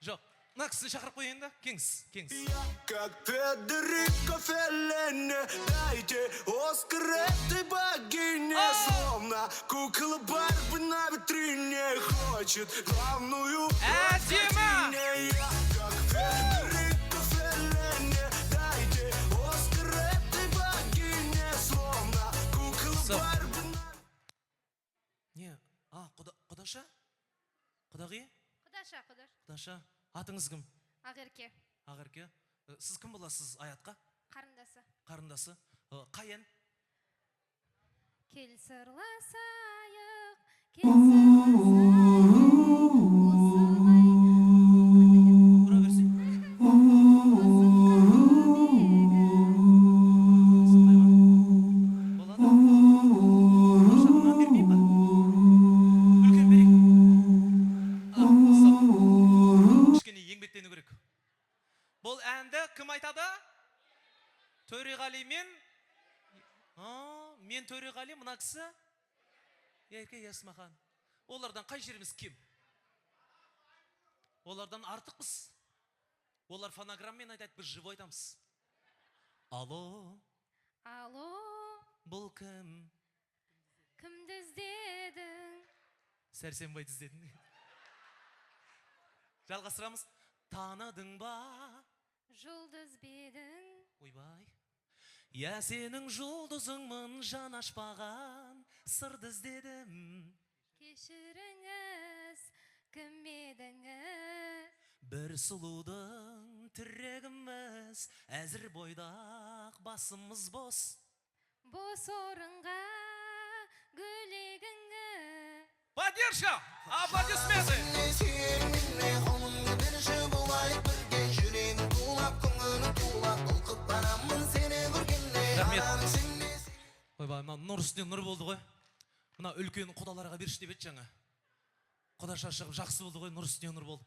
Жоқ. Мына кісіні шақырып қояйын да. Кеңіз. Как Федерико Феллини, дайте Оскар этой богине. Словно кукла Барби на витрине хочет главную Дима! Я как Федерико Феллини, дайте Оскар этой богине. Словно кукла Барби на... Не, құдаша? Құдағи? Құдаша. Атыңыз кім? Ағерке. Ағерке. Сіз кім боласыз аятқа? Қарындасы. Қарындасы. Қай ән? Кел сырласайық, кел сырласайық. Бұра берсей. Болады? Қашағынан бермейм ба? Үлкен берейік. Кішкене еңбектену керек. Бұл әнді кім айтады? Төреғали мен? Мен Төреғали, мына кісі? Ерке Есмахан. Олардан қай жеріміз кем? Олардан артықпыз. Олар фонограммен айтады, біз живой айтамыз. Алло, бұл кім? Кімді іздедің? Сәрсенбайды іздедің. Жалғастырамыз. Таныдың ба? Жұлдыз бедің? Ойбай. Я сенің жұлдызыңмын, жан ашпаған сырды іздедім. Кешіріңіз, кім едіңіз? Бір сұлудың тірегіміз, әзір бойдақ басымыз бос. Бос орынға гүлегіңіз. Поддержка! Аплодисменты! Рахмет. Ойбай, мына нұр үстіне нұр болды ғой. Мына үлкен құдаларға берші деп еді жаңа. Құда шашығып жақсы болды ғой, нұр үстіне нұр болды.